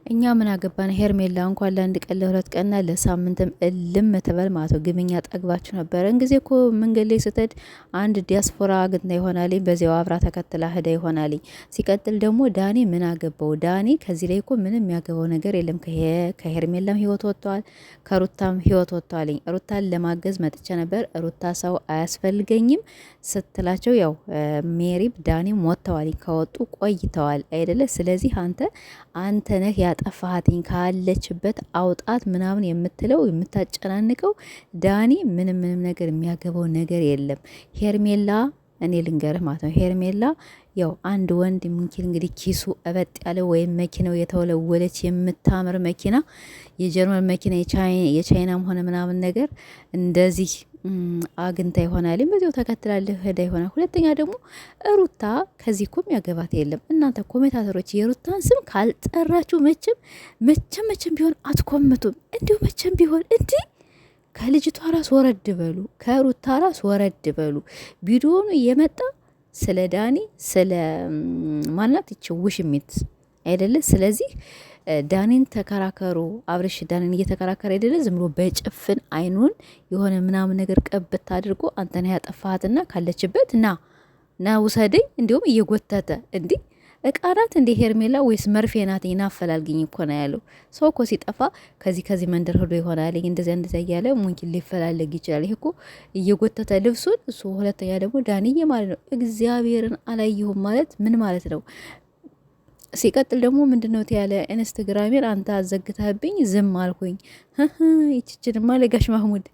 እኛ ምን አገባን? ሄርሜላ እንኳን ለአንድ ቀን ለሁለት ቀንና ለሳምንትም እልም ትበል ማለት ነው። ግምኛ ጠግባችሁ ነበረ እንጊዜ እኮ መንገድ ላይ ስትሄድ አንድ ዲያስፖራ አግኝታ ይሆናልኝ፣ በዚያው አብራ ተከትላ ሄዳ ይሆናልኝ። ሲቀጥል ደግሞ ዳኒ ምን አገባው? ዳኒ ከዚህ ላይ እኮ ምንም የሚያገባው ነገር የለም። ከሄርሜላም ህይወት ወጥተዋል፣ ከሩታም ህይወት ወጥተዋልኝ። ሩታን ለማገዝ መጥቼ ነበር፣ ሩታ ሰው አያስፈልገኝም ስትላቸው ያው ሜሪም ዳኒም ወጥተዋልኝ። ከወጡ ቆይተዋል አይደለ? ስለዚህ አንተ ነህ ያጠፋሃትኝ ካለችበት አውጣት ምናምን የምትለው የምታጨናንቀው ዳኒ ምንም ነገር የሚያገባው ነገር የለም። ሄርሜላ እኔ ልንገርህ ማለት ነው፣ ሄርሜላ ያው አንድ ወንድ ሙንኪል እንግዲህ ኪሱ እበጥ ያለ ወይም መኪናው የተወለወለች የምታምር መኪና የጀርመን መኪና የቻይናም ሆነ ምናምን ነገር እንደዚህ አግኝታ ይሆናል፣ በዚያው ተከትላለህ ሄዳ ይሆናል። ሁለተኛ ደግሞ ሩታ ከዚህ እኮ የሚያገባት የለም። እናንተ ኮሜንታተሮች የሩታን ስም ካልጠራችሁ መቼም ቢሆን አትኮምቱም። እንዲሁ መቼም ቢሆን እንዲህ ከልጅቷ ራስ ወረድ በሉ፣ ከሩታ ራስ ወረድ በሉ። ቪዲዮኑ እየመጣ ስለ ዳኒ ስለ ማናት ይች ውሽሚት አይደለ? ስለዚህ ዳኒን ተከራከሩ። አብርሽ ዳኒን እየተከራከረ አይደለ? ዝም ብሎ በጭፍን አይኑን የሆነ ምናምን ነገር ቀብት አድርጎ አንተን ያጠፋሃትና ካለችበት ና ውሰደኝ፣ እንዲሁም እየጎተተ እንዲህ እቃ ናት እንደ ሄርሜላ ወይስ መርፌ ናት? ናፈላልግኝ እኮ ነው ያለው። ሰው እኮ ሲጠፋ ከዚህ መንደር ሄዶ ይሆናል እንደዚያ እያለ ሙንኪን ሊፈላለግ ይችላል። ይሄ እኮ እየጎተተ ልብሱን እሱ። ሁለተኛ ደግሞ ዳንዬ ማለት ነው እግዚአብሔርን አላየሁም ማለት ምን ማለት ነው? ሲቀጥል ደግሞ ምንድነው ያለ ኢንስታግራሜን አንተ አዘግተህብኝ ዝም አልኩኝ። ይችችንማ ለጋሽ ማህሙድ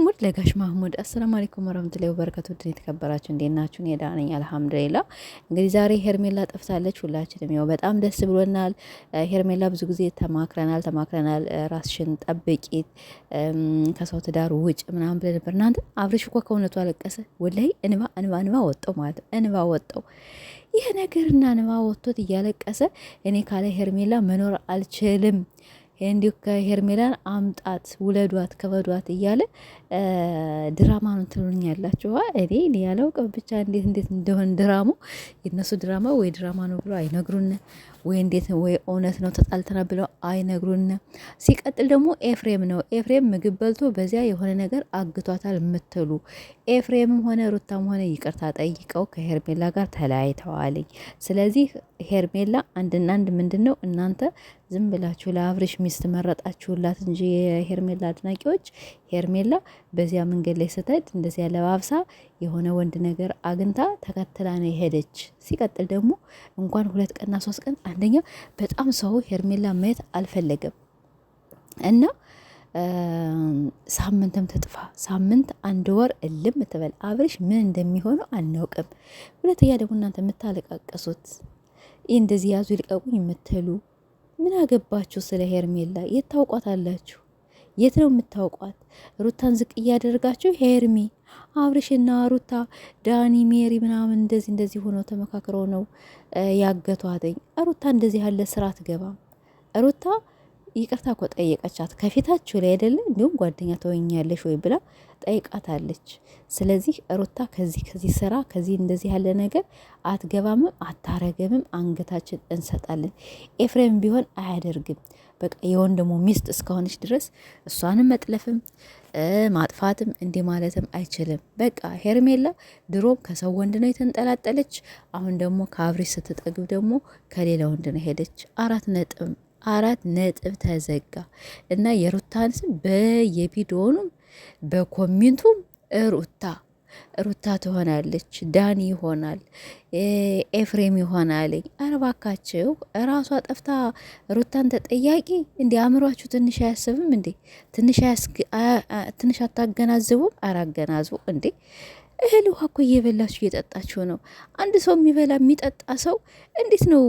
ሙድ ለጋሽ ማህሙድ። አሰላሙ አለይኩም ወራህመቱላሂ ወበረካቱ። ድን የተከበራችሁ እንዴት ናችሁ? እኔ ደህና ነኝ አልሐምዱሊላህ። እንግዲህ ዛሬ ሄርሜላ ጠፍታለች። ሁላችንም ያው በጣም ደስ ብሎናል። ሄርሜላ ብዙ ጊዜ ተማክረናል። ራስሽን ጠብቂ፣ ከሰው ትዳር ውጭ ምናምን ብለን ነበር። እናንተ አብርሽ እኮ ከእውነቱ አለቀሰ። ወላሂ እንባ ወጣው ማለት ነው። እንባ ወጣው ይህ ነገርና እንባ ወጥቶት እያለቀሰ እኔ ካለ ሄርሜላ መኖር አልችልም፣ እንዲሁ ከሄርሜላን አምጣት፣ ውለዷት፣ ከበዷት እያለ ድራማ ነው ትሉኛላችሁ። እኔ ያላውቅም ብቻ እንዴት እንደሆን ድራሙ የነሱ ድራማ ወይ ድራማ ነው ብሎ አይነግሩን፣ ወይ እንዴት ወይ እውነት ነው ተጣልተና ብለው አይነግሩን። ሲቀጥል ደግሞ ኤፍሬም ምግብ በልቶ በዚያ የሆነ ነገር አግቷታል የምትሉ ኤፍሬምም ሆነ ሩታም ሆነ ይቅርታ ጠይቀው ከሄርሜላ ጋር ተለያይተዋልኝ። ስለዚህ ሄርሜላ አንድና አንድ ምንድን ነው እናንተ ዝም ብላችሁ ለአብርሽ ሚስት መረጣችሁላት እንጂ የሄርሜላ አድናቂዎች ሄርሜላ በዚያ መንገድ ላይ ስትሄድ እንደዚያ ለባብሳ የሆነ ወንድ ነገር አግኝታ ተከትላ ነው የሄደች። ሲቀጥል ደግሞ እንኳን 2 ቀንና 3 ቀን አንደኛ በጣም ሰው ሄርሜላ ማየት አልፈለገም እና ሳምንትም ትጥፋ ሳምንት 1 ወር እልም ትበል። አብርሽ ምን እንደሚሆነው አናውቅም። ሁለተኛ ደግሞ እናንተ የምታለቃቀሱት እንደዚህ ያዙ ይልቀቁኝ የምትሉ ምን አገባችሁ ስለ ሄርሜላ? የት ታውቋታላችሁ? የት ነው የምታውቋት? ሩታን ዝቅ እያደረጋችሁ ሄርሚ አብርሽና ሩታ ዳኒ ሜሪ ምናምን እንደዚህ ሆነው ተመካክረው ነው ያገቷትኝ። ሩታ እንደዚህ ያለ ስራ አትገባም። ሩታ ይቅርታ እኮ ጠየቀቻት ከፊታችሁ ላይ አይደለ? እንዲሁም ጓደኛ ተወኛለሽ ወይ ብላ ጠይቃታለች። ስለዚህ ሩታ ከዚህ ስራ ከዚህ እንደዚህ ያለ ነገር አትገባምም፣ አታረገምም። አንገታችን እንሰጣለን። ኤፍሬም ቢሆን አያደርግም። በቃ የወንድሙ ሚስት እስከሆነች ድረስ እሷንም መጥለፍም ማጥፋትም እንዲህ ማለትም አይችልም። በቃ ሄርሜላ ድሮም ከሰው ወንድ ነው የተንጠላጠለች። አሁን ደግሞ ከአብርሽ ስትጠግብ ደግሞ ከሌላ ወንድ ነው ሄደች። 4 ነጥብ ተዘጋ እና የሩታን ስም በየቪዲዮኑም በኮሜንቱም ሩታ ትሆናለች፣ ዳኒ ይሆናል፣ ኤፍሬም ይሆናል። አረባካቸው ራሷ ጠፍታ ሩታን ተጠያቂ እንዲ አእምሯችሁ ትንሽ አያስብም እንዴ? ትንሽ አታገናዝቡም? አራገናዝቡ እንዴ! እህል ውሃ እኮ እየበላችሁ እየጠጣችሁ ነው። አንድ ሰው የሚጠጣ ሰው እንዴት ነው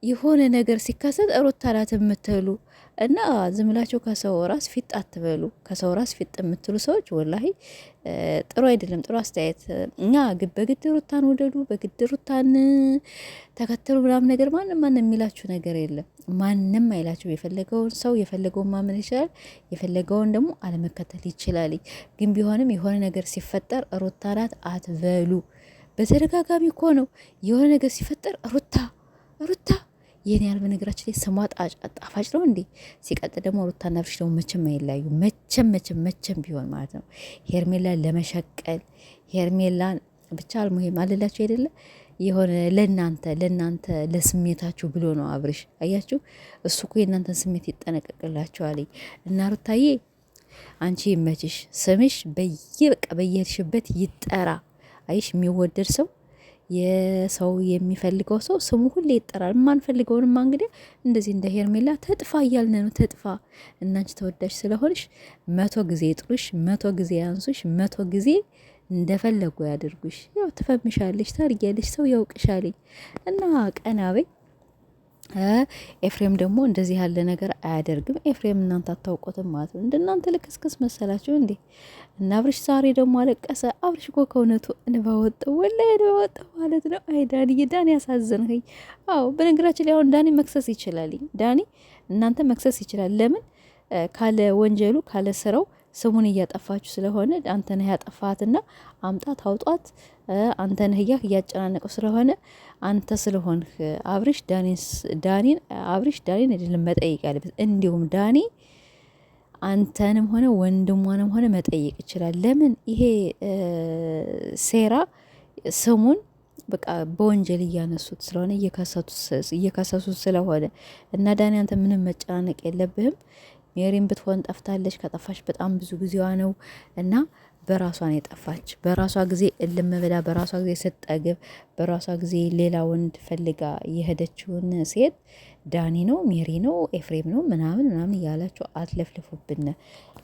የሆነ ነገር ሲከሰት ሩታ ናት የምትሉ እና ዝምላችሁ ከሰው ራስ ፊት አትበሉ። ከሰው ራስ ፊት የምትሉ ሰዎች ወላሂ ጥሩ አይደለም። ጥሩ አስተያየት እኛ በግድ ሩታን ወደዱ፣ በግድ ሩታን ተከተሉ ምናምን ነገር ማንም የሚላችሁ ነገር የለም። ማንም አይላችሁ። የፈለገውን ሰው የፈለገውን ማመን ይችላል፣ የፈለገውን ደግሞ አለመከተል ይችላል። ግን ቢሆንም የሆነ ነገር ሲፈጠር ሩታ ናት አትበሉ። በተደጋጋሚ እኮ ነው የሆነ ነገር ሲፈጠር ሩታ ይህን ያህል በነገራችን ላይ ስሟ ጣፋጭ ነው እንዴ! ሲቀጥል ደግሞ ሩታና አብርሽ ደግሞ መቼም አይለያዩ፣ መቼም ቢሆን ማለት ነው። ሄርሜላን ለመሸቀል ሄርሜላን ብቻ አልሙሄም አልላችሁ አይደለ የሆነ ለእናንተ ለስሜታችሁ ብሎ ነው አብርሽ። አያችሁ እሱ እኮ የእናንተን ስሜት ይጠነቀቅላችኋል። እና ሩታዬ አንቺ ይመችሽ፣ ስምሽ በቃ በየሄድሽበት ይጠራ። አይሽ የሚወደድ ሰው የሰው የሚፈልገው ሰው ስሙ ሁሌ ይጠራል። የማንፈልገውንማ እንግዲህ እንደዚህ እንደ ሄርሜላ ተጥፋ እያልን ነው። ተጥፋ እናንቺ ተወዳጅ ስለሆንሽ 100 ጊዜ ይጥሩሽ፣ 100 ጊዜ ያንሱሽ፣ 100 ጊዜ እንደፈለጉ ያድርጉሽ። ያው ትፈምሻለሽ፣ ታርጊያለሽ፣ ሰው ያውቅሻለኝ እና ቀና በይ። ኤፍሬም ደግሞ እንደዚህ ያለ ነገር አያደርግም። ኤፍሬም እናንተ አታውቁትም ማለት ነው። እንደናንተ ልክስክስ መሰላችሁ እንዴ? እና አብርሽ ዛሬ ደግሞ አለቀሰ። አብርሽ እኮ ከእውነቱ እንባ ወጣው፣ ወላሂ እንባ ወጣው ማለት ነው። አይ ዳኒ ያሳዝንኸኝ። አዎ በነገራችን ላይ አሁን ዳኒ መክሰስ ይችላል። ዳኒ እናንተ መክሰስ ይችላል። ለምን ካለ ወንጀሉ ካለ ስራው ስሙን እያጠፋችሁ ስለሆነ አንተ ነህ ያጠፋትና አምጣት አውጧት። አንተ ነህ እያጨናነቀው ስለሆነ አንተ ስለሆንህ አብርሽ ዳኒን አይደለም መጠየቅ ያለበት። እንዲሁም ዳኒ አንተንም ሆነ ወንድሟንም ሆነ መጠየቅ ይችላል። ለምን ይሄ ሴራ ስሙን በቃ በወንጀል እያነሱት ስለሆነ እየከሰሱት ስለሆነ እና ዳኒ አንተ ምንም መጨናነቅ የለብህም። ሜሪን ብትሆን ጠፍታለች። ከጠፋች በጣም ብዙ ጊዜዋ ነው እና በራሷ ነው የጠፋች። በራሷ ጊዜ እልም ብላ በራሷ ጊዜ ስትጠግብ በራሷ ጊዜ ሌላ ወንድ ፈልጋ የሄደችውን ሴት ዳኒ ነው ሜሪ ነው ኤፍሬም ነው ምናምን እያላችሁ አትለፍልፉብን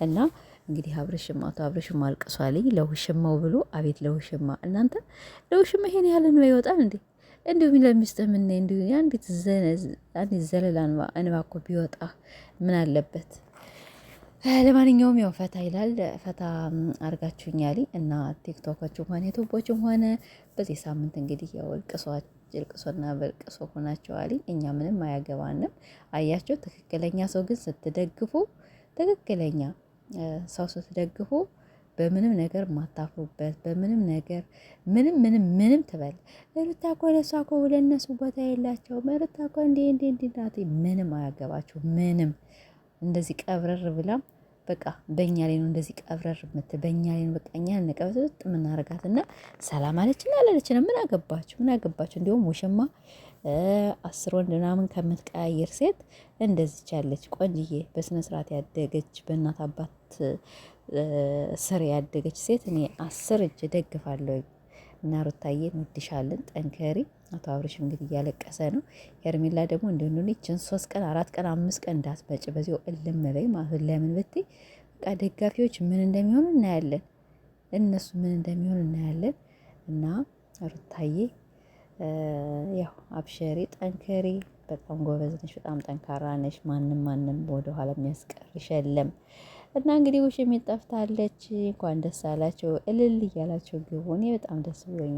እና እንግዲህ አቶ አብርሽም አልቅሷልኝ ለውሽማው ብሎ። አቤት ለውሽማ! እናንተ ለውሽማ ይሄን ያህል ነው ይወጣል እንዴ? እንዲሁም ለሚስጥህ ምን እንዲሁ አንዲት ዘለላ እንባ እኮ ቢወጣ ምን አለበት? ለማንኛውም ያው ፈታ ይላል። ፈታ አርጋችሁኛል እና ቲክቶኮችም ሆነ ዩቱቦችም ሆነ በዚህ ሳምንት እንግዲህ ያው እልቅሶና በልቅሶ ሆናችኋል። እኛ ምንም አያገባንም። አያቸው ትክክለኛ ሰው ግን ስትደግፉ ትክክለኛ ሰው ስትደግፉ በምንም ነገር ማታፍሩበት በምንም ነገር ምንም ትበል ሩታ እኮ ለእሷ እኮ ለእነሱ ቦታ የላቸውም። ሩታ እኮ እንዲህ ናት። ምንም አያገባችሁ። ምንም እንደዚህ ቀብረር ብላም በቃ በእኛ ላይ ነው እንደዚህ ቀብረር በእኛ ላይ ነው በቃ እኛ ንቀበት ውስጥ የምናረጋትና ሰላም አለችና አላለችና ምን አገባችሁ? እንዲሁም ውሽማ 10 ወንድ ምናምን ከምትቀያየር ሴት እንደዚች ያለች ቆንጅዬ በስነ ስርዓት ያደገች በእናት አባት ስር ያደገች ሴት እኔ 10 እጅ ደግፋለሁ። እና ሩታዬ እንወድሻለን፣ ጠንከሪ። አቶ አብርሽም እንግዲህ እያለቀሰ ነው። ሄርሜላ ደግሞ እንደሆነ ይችን 3 ቀን 4 ቀን 5 ቀን እንዳትመጭ በዚያው እልም በይ ማለት ለምን ብትይ በቃ ደጋፊዎች ምን እንደሚሆኑ እናያለን። እነሱ ምን እንደሚሆኑ እናያለን። እና ሩታዬ ያው አብሸሪ፣ ጠንከሪ። በጣም ጎበዝ ነሽ፣ በጣም ጠንካራ ነሽ። ማንም ወደኋላ የሚያስቀርሽ የለም። እና እንግዲህ ውሽሚት ጠፍታለች። እንኳን ደስ አላቸው እልል እያላቸው ግቡ። እኔ በጣም ደስ ብሎኛል።